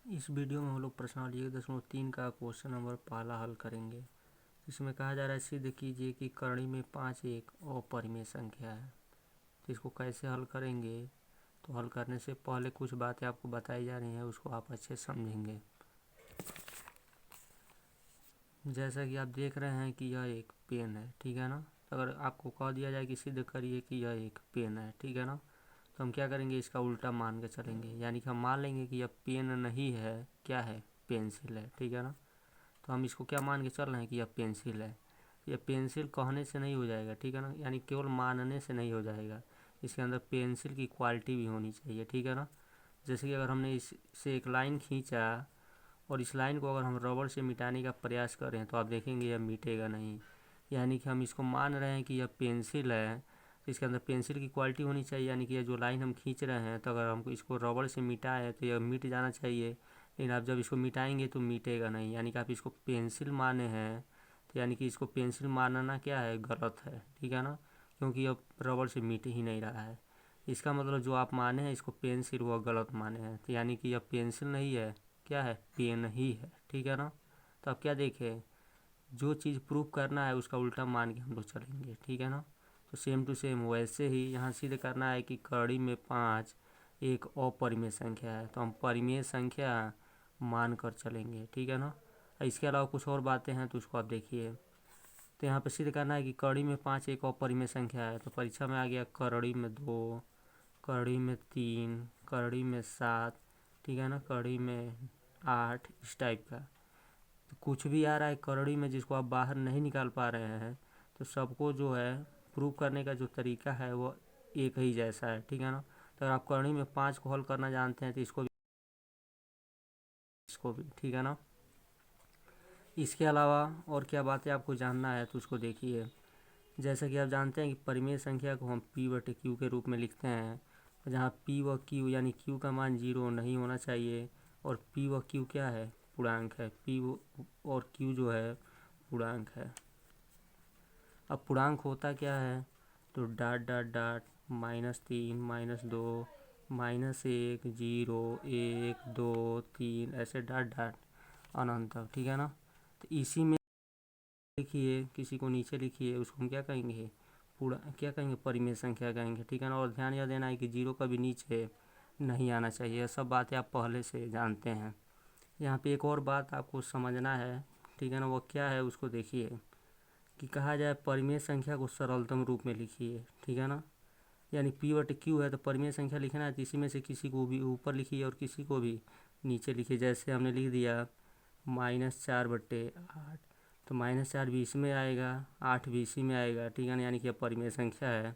इस वीडियो में हम लोग प्रश्नावली 1.3 का क्वेश्चन नंबर पहला हल करेंगे। इसमें कहा जा रहा है सिद्ध कीजिए कि करणी में 5 एक अपरिमेय संख्या है। तो इसको कैसे हल करेंगे, तो हल करने से पहले कुछ बातें आपको बताई जा रही हैं, उसको आप अच्छे समझेंगे। जैसा कि आप देख रहे हैं कि यह एक पेन है, ठीक है ना। तो अगर आपको कह दिया जाए कि सिद्ध करिए कि यह एक पेन है, ठीक है ना, तो हम क्या करेंगे, इसका उल्टा मान के चलेंगे। यानी कि हम मान लेंगे कि यह पेन नहीं है, क्या है, पेंसिल है, ठीक है ना। तो हम इसको क्या मान के चल रहे हैं कि यह पेंसिल है। यह पेंसिल कहने से नहीं हो जाएगा, ठीक है ना, यानी केवल मानने से नहीं हो जाएगा, इसके अंदर पेंसिल की क्वालिटी भी होनी चाहिए, ठीक है ना। जैसे कि अगर हमने इससे एक लाइन खींचा और इस लाइन को अगर हम रबड़ से मिटाने का प्रयास करें तो आप देखेंगे यह मिटेगा नहीं। यानी कि हम इसको मान रहे हैं कि यह पेंसिल है, तो इसके अंदर पेंसिल की क्वालिटी होनी चाहिए। यानी कि यह जो लाइन हम खींच रहे हैं, तो अगर हमको इसको रबड़ से मिटाए तो यह मिट जाना चाहिए, लेकिन आप जब इसको मिटाएंगे तो मिटेगा नहीं। यानी कि आप इसको पेंसिल माने हैं, तो यानी कि इसको पेंसिल मानना क्या है, गलत है, ठीक है ना, क्योंकि अब रबड़ से मिट ही नहीं रहा है। इसका मतलब जो आप माने हैं इसको पेंसिल, वह गलत माने हैं। तो यानी कि यह पेंसिल नहीं है, क्या है, पेन ही है, ठीक है ना। तो अब क्या देखें, जो चीज़ प्रूव करना है उसका उल्टा मान के हम लोग चलेंगे, ठीक है ना। तो सेम टू सेम वैसे ही यहाँ सिद्ध करना है कि कड़ी में 5 एक अपरिमेय संख्या है, तो हम परिमेय संख्या मान कर चलेंगे, ठीक है ना। इसके अलावा कुछ और बातें हैं तो उसको आप देखिए। तो यहाँ पे सिद्ध करना है कि कड़ी में 5 एक अपरिमेय संख्या है, तो परीक्षा में आ गया कड़ी में 2, कड़ी में 3, कड़ी में 7, ठीक है ना, कड़ी में 8, इस टाइप का। तो कुछ भी आ रहा है कड़ी में जिसको आप बाहर नहीं निकाल पा रहे हैं, तो सबको जो है प्रूव करने का जो तरीका है वो एक ही जैसा है, ठीक है ना। तो अगर आप कड़ी में 5 को हल करना जानते हैं तो इसको भी, ठीक है ना। इसके अलावा और क्या बातें आपको जानना है तो उसको देखिए। जैसा कि आप जानते हैं कि परिमेय संख्या को हम P/Q के रूप में लिखते हैं, जहाँ P व Q यानी Q का मान 0 नहीं होना चाहिए और P व Q क्या है, पूर्णांक है। P और Q जो है पूर्णांक है। अब पूर्णांक होता क्या है, तो डॉट डॉट डॉट -3 -2 -1 0 1 2 3 ऐसे डॉट डॉट अनंत तक, ठीक है ना। तो इसी में लिखिए, किसी को नीचे लिखिए, उसको हम क्या कहेंगे, पूरा क्या कहेंगे, परिमेय संख्या कहेंगे, ठीक है ना। और ध्यान यह देना है कि 0 कभी नीचे नहीं आना चाहिए। यह सब बातें आप पहले से जानते हैं। यहाँ पे एक और बात आपको समझना है, ठीक है ना, वो क्या है उसको देखिए। कि कहा जाए परिमेय संख्या को सरलतम रूप में लिखिए, ठीक है ना। यानी P/Q है तो परिमेय संख्या लिखना है, तो इसी में से किसी को भी ऊपर लिखिए और किसी को भी नीचे लिखिए। जैसे हमने लिख दिया -4/8, तो -4 भी इसमें आएगा, 8 भी इसी में आएगा, ठीक है ना, यानी कि यह परिमेय संख्या है।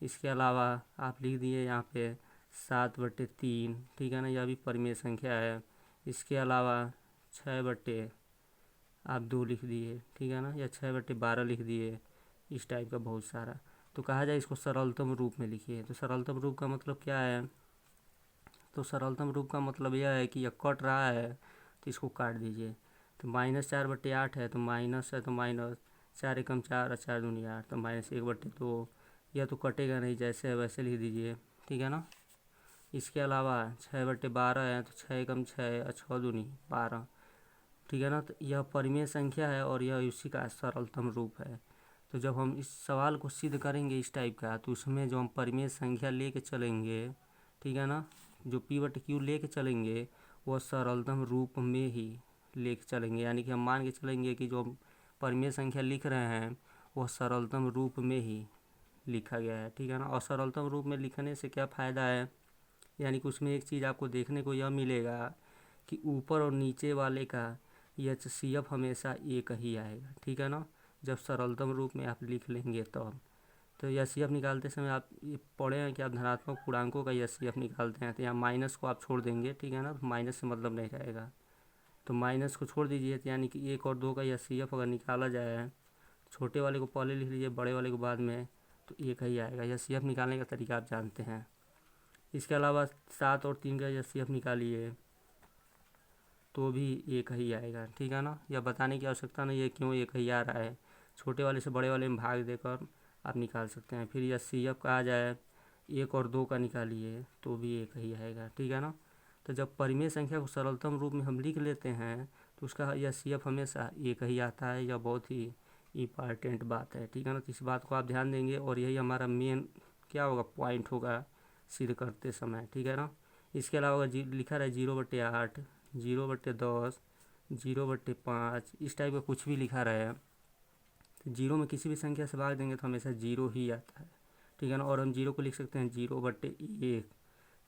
इसके अलावा आप लिख दिए यहाँ पे 7/3, ठीक है ना, यह भी परिमेय संख्या है। इसके अलावा 6/ आप 2 लिख दिए, ठीक है ना, या 6/12 लिख दिए, इस टाइप का बहुत सारा। तो कहा जाए इसको सरलतम रूप में लिखिए। तो सरलतम रूप का मतलब क्या है, तो सरलतम रूप का मतलब यह है कि यह कट रहा है तो इसको काट दीजिए। तो -4/8 है तो माइनस है तो माइनस, 4 एकम 4 और 4 दूनी 8, तो -1/2, यह तो कटेगा नहीं, जैसे है वैसे लिख दीजिए, ठीक है ना। इसके अलावा 6/12 है तो 6 एकम 6 और 6 दूनी 12, ठीक है ना। तो यह परिमेय संख्या है और यह उसी का सरलतम रूप है। तो जब हम इस सवाल को सिद्ध करेंगे इस टाइप का, तो उसमें जो हम परिमेय संख्या लेके चलेंगे, ठीक है ना, जो P/Q लेके चलेंगे वह सरलतम रूप में ही लेके चलेंगे। यानी कि हम मान के चलेंगे कि जो हम परिमेय संख्या लिख रहे हैं वह सरलतम रूप में ही लिखा गया है, ठीक है ना। और सरलतम रूप में लिखने से क्या फ़ायदा है, यानी कि उसमें एक चीज़ आपको देखने को यह मिलेगा कि ऊपर और नीचे वाले का HCF हमेशा एक ही आएगा, ठीक है ना, जब सरलतम रूप में आप लिख लेंगे तब। तो HCF निकालते समय आप ये पढ़े हैं कि आप धनात्मक पूर्णांकों का HCF निकालते हैं, तो यहाँ माइनस को आप छोड़ देंगे, ठीक है ना, तो माइनस से मतलब नहीं रहेगा, तो माइनस को छोड़ दीजिए। तो यानी कि 1 और 2 का HCF अगर निकाला जाए, छोटे वाले को पहले लिख लीजिए, बड़े वाले को बाद में, तो एक ही आएगा। HCF निकालने का तरीका आप जानते हैं। इसके अलावा 7 और 3 का HCF निकालिए तो भी एक ही आएगा, ठीक है ना। यह बताने की आवश्यकता नहीं है क्यों एक ही आ रहा है, छोटे वाले से बड़े वाले में भाग देकर आप निकाल सकते हैं। फिर HCF का आ जाए 1 और 2 का निकालिए तो भी एक ही आएगा, ठीक है ना। तो जब परिमेय संख्या को सरलतम रूप में हम लिख लेते हैं तो उसका HCF हमेशा एक ही आता है। यह बहुत ही इम्पॉर्टेंट बात है, ठीक है ना। तो इस बात को आप ध्यान देंगे और यही हमारा मेन क्या होगा, पॉइंट होगा सिद्ध करते समय, ठीक है ना। इसके अलावा लिखा रहा है 0/8, 0/10, 0/5, इस टाइप का कुछ भी लिखा रहा है तो जीरो में किसी भी संख्या से भाग देंगे तो हमेशा जीरो ही आता है, ठीक है ना। और हम जीरो को लिख सकते हैं 0/1,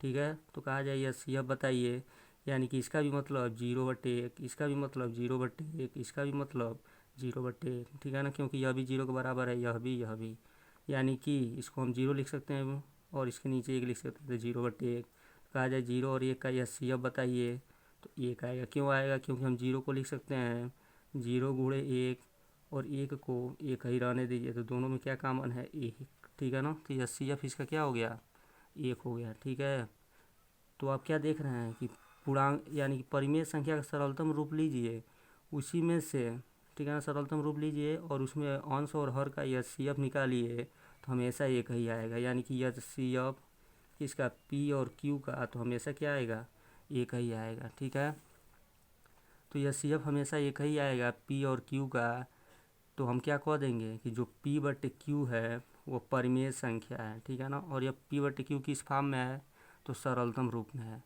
ठीक है। तो कहा जाए HCF बताइए, यानी कि इसका भी मतलब 0/1, इसका भी मतलब 0/1, इसका भी मतलब 0/1, ठीक है ना, क्योंकि यह भी जीरो के बराबर है, यह भी, यानी कि इसको हम जीरो लिख सकते हैं और इसके नीचे एक लिख सकते हैं तो 0/1। कहा जाए 0 और 1 का HCF बताइए तो 1 आएगा। क्यों आएगा, क्योंकि हम जीरो को लिख सकते हैं 0 × 1 और 1 को एक ही रहने दीजिए तो दोनों में क्या कॉमन है, 1, ठीक है ना। तो HCF इसका क्या हो गया, 1 हो गया, ठीक है। तो आप क्या देख रहे हैं कि पूर्णांक यानी कि परिमेय संख्या का सरलतम रूप लीजिए, उसी में से, ठीक है ना, सरलतम रूप लीजिए और उसमें अंश और हर का HCF निकालिए तो हमेशा एक ही आएगा। यानी कि HCF इसका P और Q का तो हमेशा क्या आएगा, एक ही आएगा, ठीक है। तो HCF हमेशा एक ही आएगा P और Q का। तो हम क्या कह देंगे कि जो P/Q है वो परिमेय संख्या है, ठीक है ना। और यह P/Q किस फॉर्म में है, तो सरलतम रूप में है।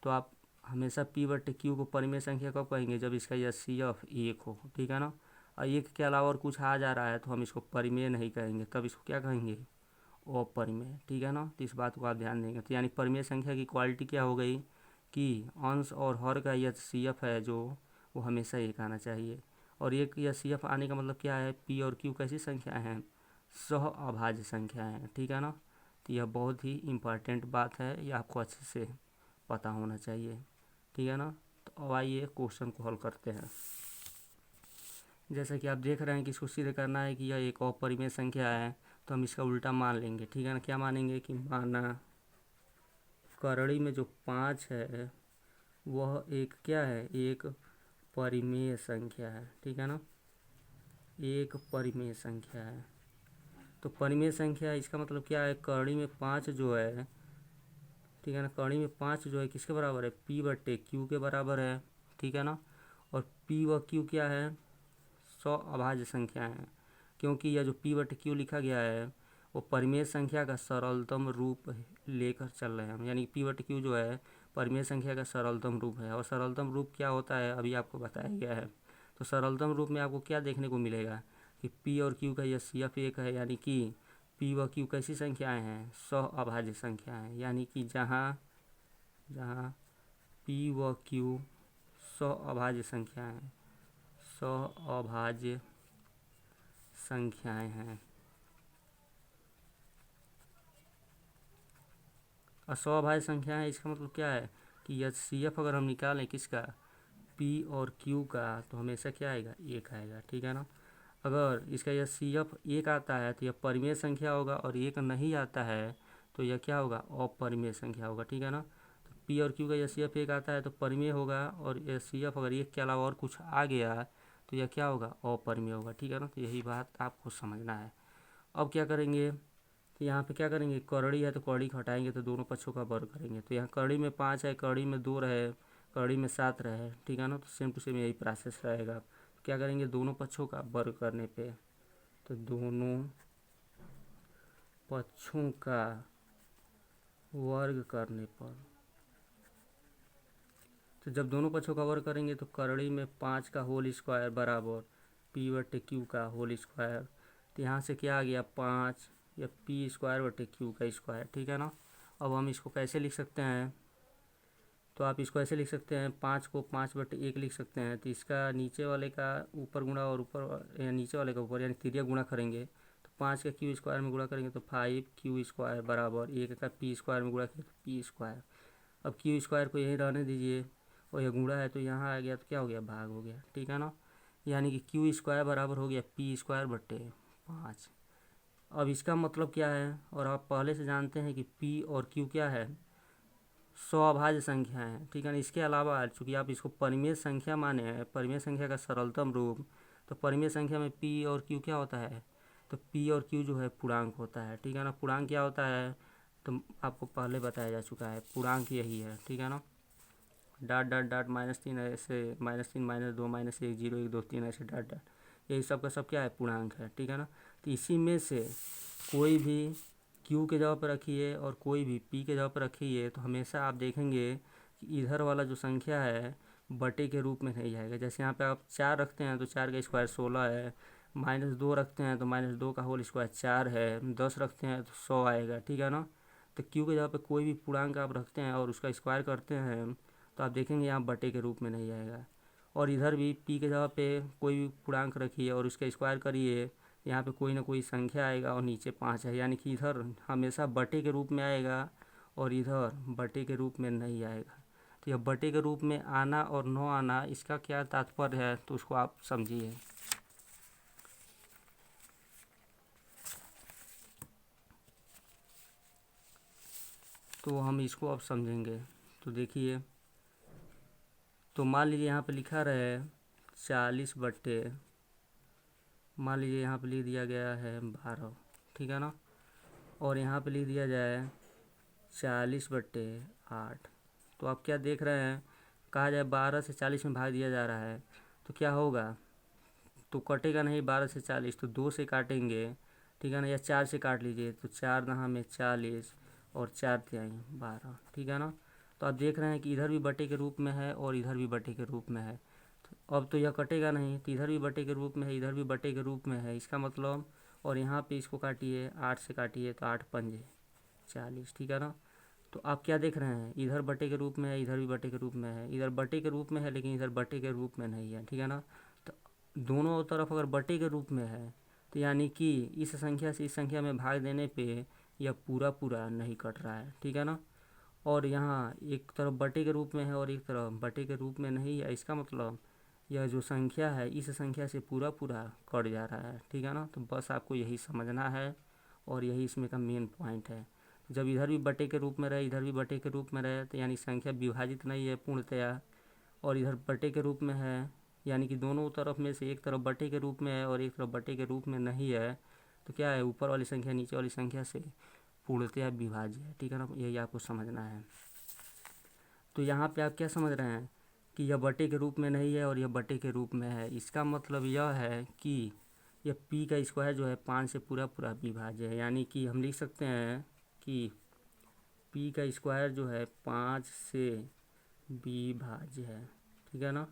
तो आप हमेशा P/Q को परिमेय संख्या कब कहेंगे, जब इसका HCF 1 हो, ठीक है ना। और 1 के अलावा और कुछ आ जा रहा है तो हम इसको परिमेय नहीं कहेंगे, तब इसको क्या कहेंगे, अपरिमेय, ठीक है ना। तो इस बात को आप ध्यान देंगे। तो यानी परिमेय संख्या की क्वालिटी क्या हो गई कि अंश और हर का HCF है जो वो हमेशा एक आना चाहिए। और एक HCF आने का मतलब क्या है, P और Q कैसी संख्या हैं, सह अभाज्य संख्या है, ठीक है ना। तो यह बहुत ही इम्पॉर्टेंट बात है, यह आपको अच्छे से पता होना चाहिए, ठीक है ना। तो अब आइए क्वेश्चन को हल करते हैं। जैसा कि आप देख रहे हैं कि इसको सिद्ध करना है कि यह एक अपरिमेय संख्या है तो हम इसका उल्टा मान लेंगे, ठीक है ना। क्या मानेंगे कि माना करड़ी में जो 5 है वह एक क्या है, एक परिमेय संख्या है, ठीक है ना, एक परिमेय संख्या है। तो परिमेय संख्या इसका मतलब क्या है, करड़ी में 5 जो है, ठीक है ना, करड़ी में 5 जो है किसके बराबर है, P/Q के बराबर है, ठीक है ना। और P व Q क्या है, सौ अभाज्य संख्या है, क्योंकि यह जो P/Q लिखा गया है वो परिमेय संख्या का सरलतम रूप लेकर चल रहे हैं हम। यानी P/Q जो है परिमेय संख्या का सरलतम रूप है। और सरलतम रूप क्या होता है अभी आपको बताया गया है। तो सरलतम रूप में आपको क्या देखने को मिलेगा कि P और Q का HCF 1 है, यानी कि P व Q कैसी संख्याएं हैं, सह अभाज्य संख्याएं। यानी कि जहाँ जहाँ P व Q सह अभाज्य संख्याएं, सह अभाज्य संख्याएं हैं। असहभाज्य संख्या है इसका मतलब क्या है कि HCF अगर हम निकालें किसका, P और Q का, तो हमेशा क्या आएगा, 1 आएगा, ठीक है ना। अगर इसका HCF 1 आता है तो यह परिमेय संख्या होगा और 1 नहीं आता है तो यह क्या होगा, अपरिमेय संख्या होगा, ठीक है ना। तो P और Q का HCF 1 आता है तो परिमेय होगा और HCF अगर 1 के अलावा और कुछ आ गया तो यह क्या होगा, अपरिमेय होगा, ठीक है ना। तो यही बात आपको समझना है। अब क्या करेंगे, तो यहाँ पे क्या करेंगे, करड़ी है तो करड़ी को हटाएंगे तो दोनों पक्षों का वर्ग करेंगे। तो यहाँ करड़ी में 5 है, करड़ी में 2 रहे, करड़ी में 7 रहे, ठीक है ना। तो सेम टू सेम यही प्रोसेस रहेगा। क्या करेंगे, दोनों पक्षों का वर्ग करने पे, तो दोनों पक्षों का वर्ग करने पर, तो जब दोनों पक्षों का वर्ग करेंगे तो करड़ी में 5 का होल स्क्वायर बराबर P/Q का होल स्क्वायर। तो यहाँ से क्या आ गया, 5 या P²/Q का स्क्वायर, ठीक है ना। अब हम इसको कैसे लिख सकते हैं, तो आप इसको ऐसे लिख सकते हैं, 5 को 5/1 लिख सकते हैं। तो इसका नीचे वाले का ऊपर गुणा और ऊपर या नीचे वाले का ऊपर यानी तिर्यक गुणा करेंगे तो 5 का Q² में गुणा करेंगे तो 5Q² बराबर 1 का P² में गुणा किया तो P²। अब Q² को यहीं रहने दीजिए और यह गुणा है तो यहाँ आ गया तो क्या हो गया, भाग हो गया, ठीक है ना। यानी कि Q² बराबर हो गया P²/5। अब इसका मतलब क्या है, और आप पहले से जानते हैं कि P और Q क्या है, स्वभाज्य संख्या है, ठीक है ना। इसके अलावा चूंकि आप इसको परिमेय संख्या माने हैं, परिमेय संख्या का सरलतम रूप, तो परिमेय संख्या में P और Q क्या होता है, तो P और Q जो है पूर्णांक होता है, ठीक है ना। पूर्णांक क्या होता है तो आपको पहले बताया जा चुका है, पूर्णांक यही है, ठीक है ना। डाट डाट डाट -3 ऐसे -3 -2 -1 0 1 2 3 ऐसे डाट डाट यही सब का सब क्या है पूर्णांक है, ठीक है ना। तो इसी में से कोई भी Q के जगह पर रखिए और कोई भी P के जगह पर रखिए तो हमेशा आप देखेंगे कि इधर वाला जो संख्या है बटे के रूप में नहीं आएगा। जैसे यहाँ पे आप 4 रखते हैं तो 4 का स्क्वायर 16 है, -2 रखते हैं तो -2 का होल स्क्वायर 4 है, 10 रखते हैं तो 100 आएगा, ठीक है ना। तो Q के जगह पे कोई भी पूर्णांक आप रखते हैं और उसका स्क्वायर करते हैं तो आप देखेंगे यहाँ बटे के रूप में नहीं आएगा। और इधर भी P के जगह पे कोई भी पूर्णांक रखिए और उसका स्क्वायर करिए, यहाँ पे कोई ना कोई संख्या आएगा और नीचे 5 है, यानी कि इधर हमेशा बटे के रूप में आएगा और इधर बटे के रूप में नहीं आएगा। तो यह बटे के रूप में आना और न आना इसका क्या तात्पर्य है तो उसको आप समझिए। तो हम इसको अब समझेंगे। तो देखिए, तो मान लीजिए यहाँ पे लिखा रहे 40 बट्टे, मान लीजिए यहाँ पे लिख दिया गया है 12, ठीक है ना। और यहाँ पे लिख दिया जाए 40 बट्टे 8। तो आप क्या देख रहे हैं, कहा जाए 12 से 40 में भाग दिया जा रहा है तो क्या होगा, तो कटेगा नहीं 12 से 40 तो 2 से काटेंगे, ठीक है ना, या 4 से काट लीजिए तो 4 दहा में 40 और 4 तिहाई 12, ठीक है ना। तो आप देख रहे हैं कि इधर भी बटे के रूप में है और इधर भी बटे के रूप में है। तो अब तो यह कटेगा नहीं, तो इधर भी बटे के रूप में है, इधर भी बटे के रूप में है, इसका मतलब। और यहाँ पे इसको काटिए 8 से काटिए तो 8 पंजे 40, ठीक है ना। तो आप क्या देख रहे हैं, इधर बटे के रूप में है, इधर भी बटे के रूप में है, इधर बटे के रूप में है लेकिन इधर बटे के रूप में नहीं है, ठीक है ना। तो दोनों तरफ अगर बटे के रूप में है तो यानी कि इस संख्या से इस संख्या में भाग देने पे यह पूरा पूरा नहीं कट रहा है, ठीक है ना। और यहाँ एक तरफ बटे के रूप में है और एक तरफ बटे के रूप में नहीं है, इसका मतलब यह जो संख्या है इस संख्या से पूरा पूरा कट जा रहा है, ठीक है ना। तो बस आपको यही समझना है और यही इसमें का मेन पॉइंट है। जब इधर भी बटे के रूप में रहे इधर भी बटे के रूप में रहे तो यानी संख्या विभाजित नहीं है पूर्णतया, और इधर बटे के रूप में है यानी कि दोनों तरफ में से एक तरफ बटे के रूप में है और एक तरफ बटे के रूप में नहीं है, तो क्या है, ऊपर वाली संख्या नीचे वाली संख्या से पूर्णतया विभाज्य है, ठीक है ना। यही आपको समझना है। तो यहाँ पे आप क्या समझ रहे हैं कि यह बटे के रूप में नहीं है और यह बटे के रूप में है, इसका मतलब यह है कि यह P का स्क्वायर जो है 5 से पूरा पूरा विभाज्य है, यानी कि हम लिख सकते हैं कि P का स्क्वायर जो है 5 से विभाज्य है, ठीक है ना।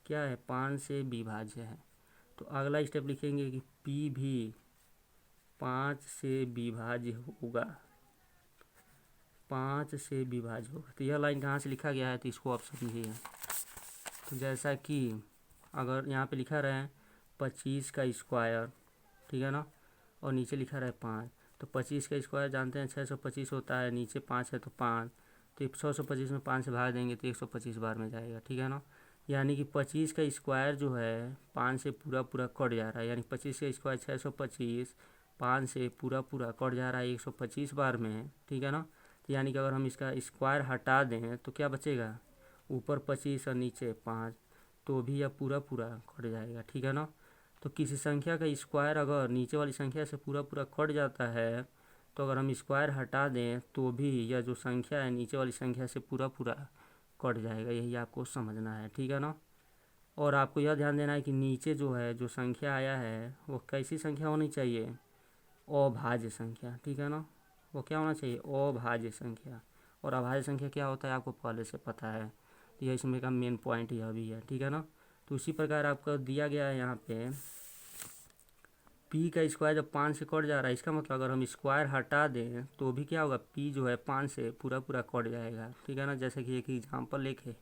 क्या है, 5 से विभाज्य है। तो अगला स्टेप लिखेंगे कि P भी 5 से विभाज्य होगा, 5 से विभाज्य होगा। तो यह लाइन कहाँ से लिखा गया है तो इसको आप समझिए। तो जैसा कि अगर यहाँ पे लिखा रहे 25 का स्क्वायर, ठीक है ना, और नीचे लिखा रहे 5, तो 25 का स्क्वायर जानते हैं 625 होता है, नीचे 5 है तो 5, तो 625 में 5 से भाग देंगे तो 125 बार में जाएगा, ठीक है ना। यानी कि 25 का स्क्वायर जो है 5 से पूरा पूरा कट जा रहा है, यानी 25 का स्क्वायर 625 5 से पूरा पूरा कट जा रहा है 125 बार में, ठीक है ना। तो यानी कि अगर हम इसका स्क्वायर हटा दें तो क्या बचेगा, ऊपर 25 और नीचे 5, तो भी यह पूरा पूरा कट जाएगा, ठीक है ना। तो किसी संख्या का स्क्वायर अगर नीचे वाली संख्या से पूरा पूरा कट जाता है तो अगर हम स्क्वायर हटा दें तो भी यह जो संख्या है नीचे वाली संख्या से पूरा पूरा कट जाएगा, यही आपको समझना है, ठीक है ना। और आपको यह ध्यान देना है कि नीचे जो है जो संख्या आया है वो कैसी संख्या होनी चाहिए, अभाज्य संख्या, ठीक है ना। वो क्या होना चाहिए, अभाज्य संख्या। और अभाज्य संख्या क्या होता है आपको पहले से पता है, तो यह इसमें का मेन पॉइंट यह भी है, ठीक है ना। तो उसी प्रकार आपको दिया गया है यहाँ पे P का स्क्वायर जब 5 से कट जा रहा है, इसका मतलब अगर हम स्क्वायर हटा दें तो भी क्या होगा, P जो है 5 से पूरा पूरा कट जाएगा, ठीक है ना। जैसे कि एक एग्जाम्पल लेके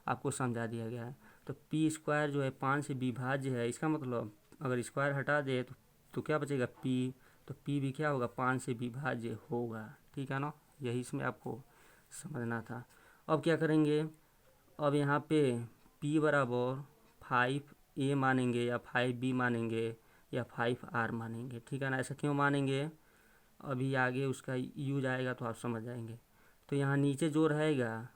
आपको समझा दिया गया है। तो P स्क्वायर जो है 5 से विभाज्य है, इसका मतलब अगर स्क्वायर हटा दे तो क्या बचेगा P, तो P भी क्या होगा 5 से विभाज्य होगा, ठीक है ना। यही इसमें आपको समझना था। अब क्या करेंगे, अब यहाँ पे P बराबर 5A मानेंगे या 5B मानेंगे या 5R मानेंगे, ठीक है ना। ऐसा क्यों मानेंगे, अभी आगे उसका यूज आएगा तो आप समझ जाएंगे। तो यहाँ नीचे जो रहेगा,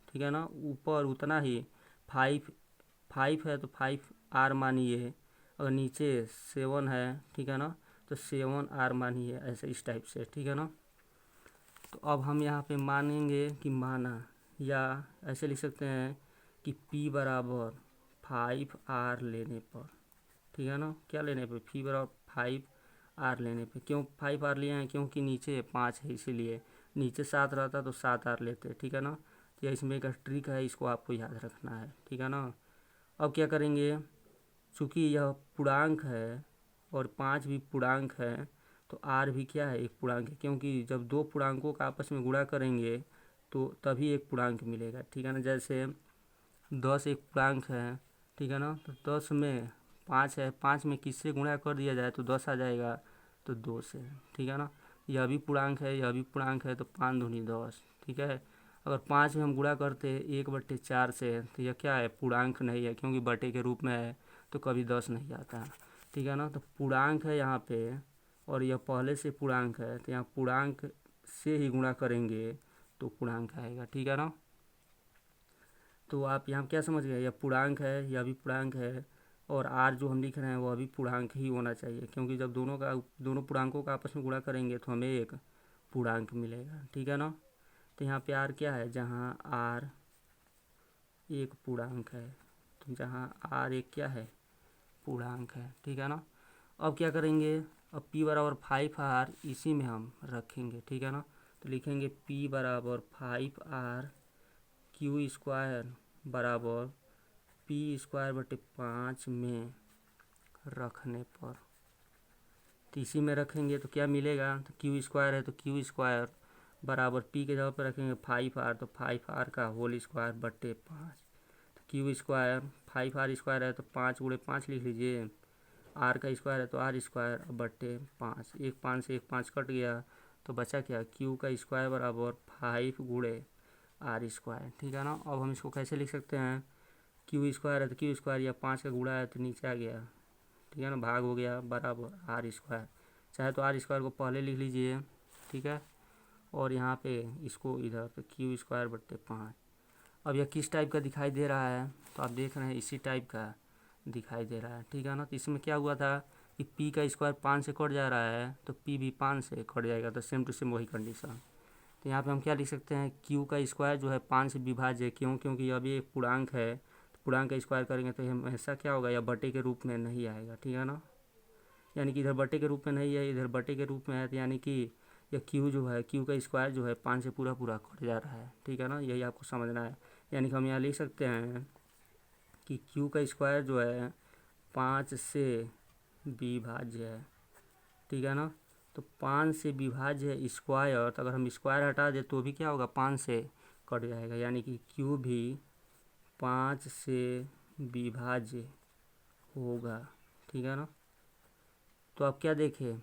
ठीक है ना, ऊपर उतना ही 5 है तो 5R मानिए, अगर नीचे 7 है, ठीक है ना, तो 7R मानिए, ऐसे इस टाइप से, ठीक है ना। तो अब हम यहाँ पे मानेंगे कि माना, या ऐसे लिख सकते हैं कि P बराबर 5R लेने पर, ठीक है ना, क्या लेने पे, P बराबर 5R लेने पे। क्यों 5R लिए हैं, क्योंकि नीचे 5 है इसीलिए, नीचे 7 रहता तो 7R लेते, ठीक है ना। तो इसमें एक ट्रिक है, इसको आपको याद रखना है, ठीक है ना। अब क्या करेंगे, चूँकि यह पूर्णांक है और 5 भी पूर्णांक है तो R भी क्या है, एक पूर्णांक है, क्योंकि जब दो पूर्णांकों का आपस में गुणा करेंगे तो तभी एक पूर्णांक मिलेगा, ठीक है ना। जैसे 10 एक पूर्णांक है, ठीक है ना, तो 10 में 5 है, 5 में किससे गुणा कर दिया जाए तो 10 आ जाएगा, तो 2 से, ठीक है ना। यह भी पूर्णांक है, यह भी पूर्णांक है, तो 5 दूनी 10, ठीक है। अगर 5 में हम गुणा करते 1/4 से तो यह क्या है, पूर्णांक नहीं है, क्योंकि बटे के रूप में है तो कभी 10 नहीं आता, ठीक है ना। तो पूर्णांक है यहाँ पे और यह पहले से पूर्णांक है, तो यहाँ पूर्णांक से ही गुणा करेंगे तो पूर्णांक आएगा, ठीक है ना। तो आप यहाँ क्या समझ गए, यह पूर्णांक है, यह भी पूर्णांक है, और R जो हम लिख रहे हैं वह भी पूर्णांक ही होना चाहिए, क्योंकि जब दोनों पूर्णांकों का आपस में गुणा करेंगे तो हमें एक पूर्णांक मिलेगा, ठीक है ना। तो यहाँ पे R क्या है, जहाँ R एक पूर्णांक है, तो जहाँ R एक क्या है, पूर्णांक है, ठीक है ना। अब क्या करेंगे, अब P बराबर 5R इसी में हम रखेंगे, ठीक है ना। तो लिखेंगे P बराबर 5R क्यू स्क्वायर बराबर P² / 5 में रखने पर, तो इसी में रखेंगे तो क्या मिलेगा, तो Q² है तो Q² बराबर P के जगह पर रखेंगे 5R, तो 5R का होल स्क्वायर बट्टे 5, तो Q² 5R² है तो 5 × 5 लिख लीजिए, R का स्क्वायर है तो R² बट्टे 5, एक 5 से एक 5 कट गया तो बचा क्या, Q² बराबर 5 × R², ठीक है ना। अब हम इसको कैसे लिख सकते हैं, Q² है तो Q² या 5 का गुणा है तो नीचे आ गया, ठीक है ना, भाग हो गया बराबर R², चाहे तो R² को पहले लिख लीजिए, ठीक है, और यहाँ पे इसको इधर तो Q² बट्टे 5। अब यह किस टाइप का दिखाई दे रहा है, तो आप देख रहे हैं इसी टाइप का दिखाई दे रहा है, ठीक है ना। तो इसमें क्या हुआ था कि P का स्क्वायर 5 से कट जा रहा है तो P भी 5 से कट जाएगा, तो सेम टू सेम वही कंडीशन। तो यहाँ पे हम क्या लिख सकते हैं, Q का स्क्वायर जो है 5 से विभाज्य, क्यों, क्योंकि यह भी एक पूर्णांक है, तो पूर्णांक का स्क्वायर करेंगे तो हमेशा क्या होगा, या बटे के रूप में नहीं आएगा, ठीक है ना। यानी कि इधर बटे के रूप में नहीं है, इधर बटे के रूप में है, तो यानी कि यह Q जो है, Q का स्क्वायर जो है 5 से पूरा पूरा कट जा रहा है, ठीक है ना, यही आपको समझना है। यानी कि हम यहाँ लिख सकते हैं कि Q का स्क्वायर जो है 5 से विभाज्य है, ठीक है ना। तो 5 से विभाज्य है स्क्वायर, तो अगर हम स्क्वायर हटा दें तो भी क्या होगा, 5 से कट जाएगा, यानी कि Q भी 5 से विभाज्य होगा, ठीक है ना। तो आप क्या देखें,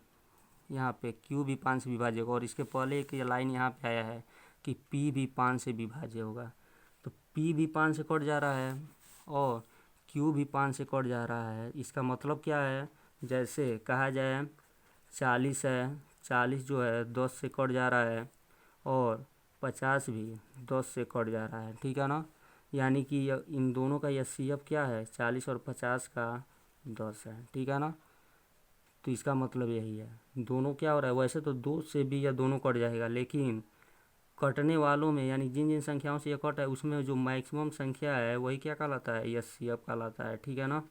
यहाँ पे Q भी 5 से विभाज्य होगा, और इसके पहले एक लाइन यहाँ पे आया है कि P भी 5 से विभाज्य होगा, तो P भी 5 से कट जा रहा है और Q भी 5 से कट जा रहा है। इसका मतलब क्या है, जैसे कहा जाए 40 है, 40 जो है 10 से कट जा रहा है, और 50 भी 10 से कट जा रहा है, ठीक है ना। यानी कि इन दोनों का यह CF क्या है, 40 और 50 का 10 है, ठीक है ना। तो इसका मतलब यही है, दोनों क्या हो रहा है, वैसे तो 2 से भी या दोनों कट जाएगा, लेकिन कटने वालों में यानी जिन जिन संख्याओं से यह कट है उसमें जो मैक्सिमम संख्या है वही क्या कहलाता है, यह CF कहलाता है, ठीक है ना।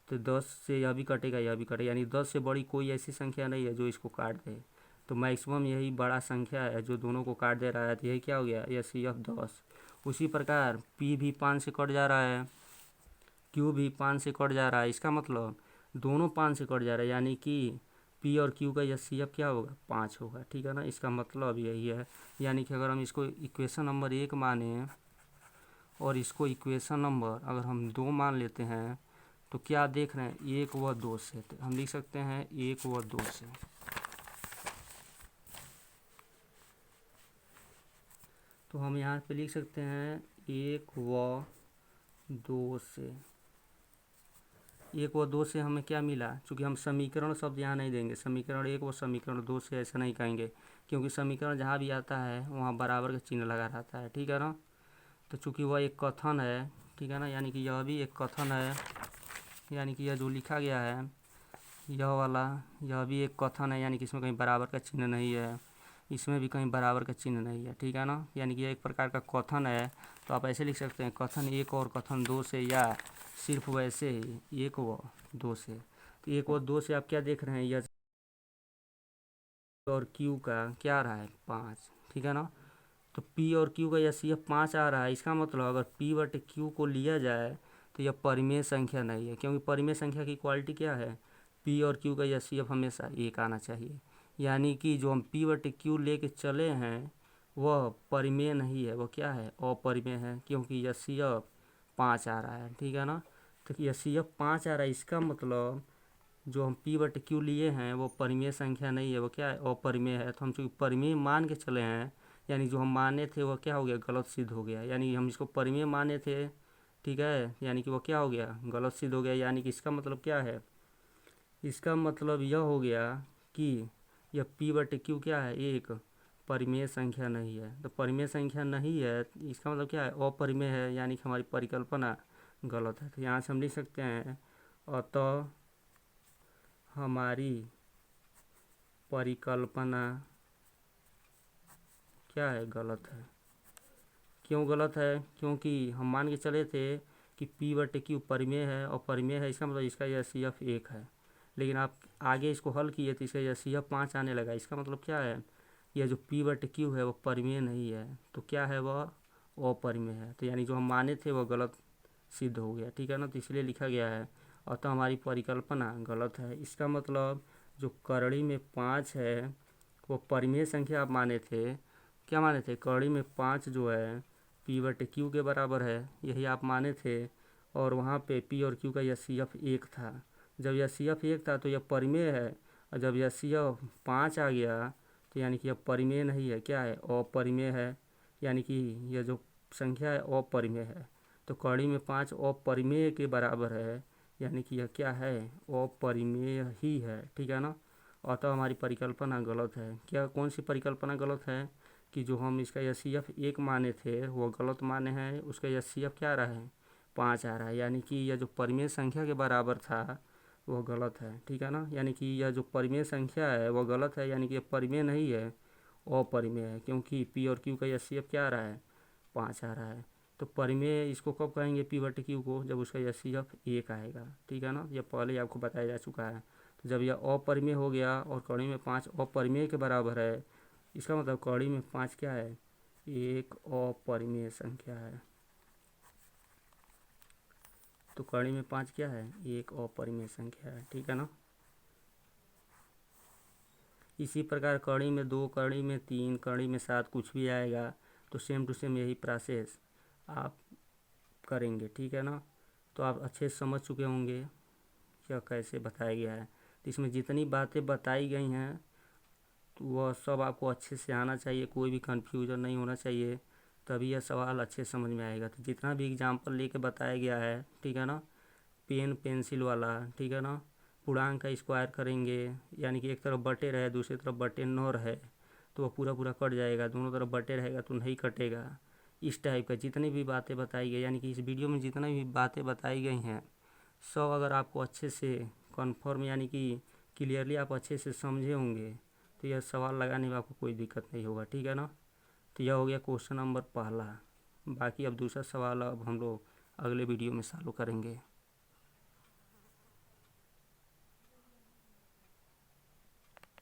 तो 10 से यह भी कटेगा, यह भी कटेगा, यानी 10 से बड़ी कोई ऐसी संख्या नहीं है जो इसको काट दे, तो मैक्सिमम यही बड़ा संख्या है जो दोनों को काट दे रहा है, तो यही क्या हो गया, यह CF 10। उसी प्रकार P भी 5 से कट जा रहा है, Q भी 5 से कट जा रहा है, इसका मतलब दोनों 5 से कट जा रहा है, यानी कि P और Q का यह CF क्या होगा, 5 होगा, ठीक है ना। इसका मतलब यही है, यानी कि अगर हम इसको इक्वेशन नंबर 1 माने और इसको इक्वेशन नंबर अगर हम 2 मान लेते हैं तो क्या देख रहे हैं, 1 व 2 से, तो हम लिख सकते हैं 1 व 2 से। तो हम यहाँ पे लिख सकते हैं 1 व 2 से। 1 व 2 से हमें क्या मिला, चूँकि हम समीकरण शब्द यहाँ नहीं देंगे, समीकरण 1 व समीकरण 2 से ऐसा नहीं कहेंगे, क्योंकि समीकरण जहाँ भी आता है वहाँ बराबर का चिन्ह लगा रहता है, ठीक है ना। तो चूँकि वह एक कथन है, ठीक है ना, यानी कि यह भी एक कथन है, यानी कि यह जो लिखा गया है यह वाला, यह भी एक कथन है, यानी कि इसमें कहीं बराबर का चिन्ह नहीं है, इसमें भी कहीं बराबर का चिन्ह नहीं है, ठीक है ना। यानी कि एक प्रकार का कथन है, तो आप ऐसे लिख सकते हैं कथन 1 और कथन 2 से, या सिर्फ वैसे ही 1 व 2 से। तो 1 व 2 से आप क्या देख रहे हैं, यह और Q का क्या आ रहा है 5, ठीक है ना। तो P और Q का यह 5 आ रहा है, इसका मतलब अगर P बटे Q को लिया जाए तो यह परिमेय संख्या नहीं है, क्योंकि परिमेय संख्या की क्वालिटी क्या है, P और Q का यह हमेशा 1 आना चाहिए। यानी कि जो हम P बटे Q लेके चले हैं वह परिमेय नहीं है, वह क्या है, अपरिमेय है, क्योंकि यह 5 आ रहा है, ठीक है ना। तो यह 5 आ रहा है, इसका मतलब जो हम P बटे Q लिए हैं वो परिमेय संख्या नहीं है, वो क्या है, अपरिमेय है। तो हम चूँकि परिमेय मान के चले हैं, यानी जो हम माने थे वो क्या हो गया, गलत सिद्ध हो गया। यानी हम इसको परिमेय माने थे, ठीक है, यानी कि वो क्या हो गया, गलत सिद्ध हो गया। यानी कि इसका मतलब क्या है, इसका मतलब यह हो गया कि यह P बटे Q क्या है, एक परिमेय संख्या नहीं है। तो परिमेय संख्या नहीं है, इसका मतलब क्या है, अपरिमेय है, यानी कि हमारी परिकल्पना गलत है। तो यहाँ से हम लिख सकते हैं अतः हमारी परिकल्पना क्या है, गलत है। क्यों गलत है, क्योंकि हम मान के चले थे कि P बटे Q परिमेय है, और परिमेय है इसका मतलब इसका यह 1 है। लेकिन आप आगे इसको हल किए तो इसका यह 5 आने लगा, इसका मतलब क्या है, यह जो P बटे Q है वो परिमेय नहीं है, तो क्या है, वह अपरिमेय है। तो यानी जो हम माने थे वह गलत सिद्ध हो गया, ठीक है ना। तो इसलिए लिखा गया है अतः हमारी परिकल्पना गलत है। इसका मतलब जो करड़ी में 5 है वो परिमेय संख्या आप माने थे, क्या माने थे, कड़ी में 5 जो है P बटे Q के बराबर है, यही आप माने थे। और वहाँ पे P और Q का यह 1 था। जब यह 1 था तो यह परिमेय है, और जब यह 5 आ गया तो यानी कि यह परिमेय नहीं है, क्या है, अपरिमेय है। यानी कि यह जो संख्या है अपरिमेय है। तो कड़ी में 5 अपरिमेय के बराबर है, यानी कि यह क्या है, अपरिमेय ही है, ठीक है ना। अतः हमारी परिकल्पना गलत है। क्या, कौन सी परिकल्पना गलत है, कि जो हम इसका यह 1 माने थे वो गलत माने हैं, उसका यह क्या आ रहा है, 5 आ रहा है। यानी कि यह जो परिमेय संख्या के बराबर था वो गलत है, ठीक है ना। यानी कि यह जो परिमेय संख्या है वो गलत है, यानी कि यह परिमेय नहीं है, अपरिमेय है, क्योंकि P और Q का यह क्या आ रहा है, 5 आ रहा है। तो परिमेय इसको कब कहेंगे P बटे Q को, जब उसका यह 1 आएगा, ठीक है ना। यह पहले ही आपको बताया जा चुका है। तो जब यह अपरिमेय हो गया और कड़ी में 5 अपरिमेय के बराबर है, इसका मतलब कड़ी में 5 क्या है, एक अपरिमेय संख्या है। तो कड़ी में 5 क्या है, एक अपरिमेय संख्या है, ठीक है ना। इसी प्रकार कड़ी में 2, कड़ी में 3, कड़ी में 7 कुछ भी आएगा तो सेम टू सेम यही प्रोसेस आप करेंगे, ठीक है ना। तो आप अच्छे से समझ चुके होंगे क्या कैसे बताया गया है। तो इसमें जितनी बातें बताई गई हैं तो वह सब आपको अच्छे से आना चाहिए, कोई भी कन्फ्यूजन नहीं होना चाहिए, तभी यह सवाल अच्छे समझ में आएगा। तो जितना भी एग्जाम्पल लेके बताया गया है, ठीक है ना, पेन पेंसिल वाला, ठीक है ना, पूर्णांक का स्क्वायर करेंगे, यानी कि एक तरफ बटे रहे दूसरी तरफ बटे न रहे तो वह पूरा पूरा कट जाएगा, दोनों तरफ बटे रहेगा तो नहीं कटेगा। इस टाइप का जितनी भी बातें बताई गई, यानी कि इस वीडियो में जितनी भी बातें बताई गई हैं सब अगर आपको अच्छे से कन्फर्म, यानी कि क्लियरली आप अच्छे से समझे होंगे तो यह सवाल लगाने में आपको कोई दिक्कत नहीं होगा, ठीक है ना। तो यह हो गया क्वेश्चन नंबर पहला। बाकी अब दूसरा सवाल अब हम लोग अगले वीडियो में चालू करेंगे।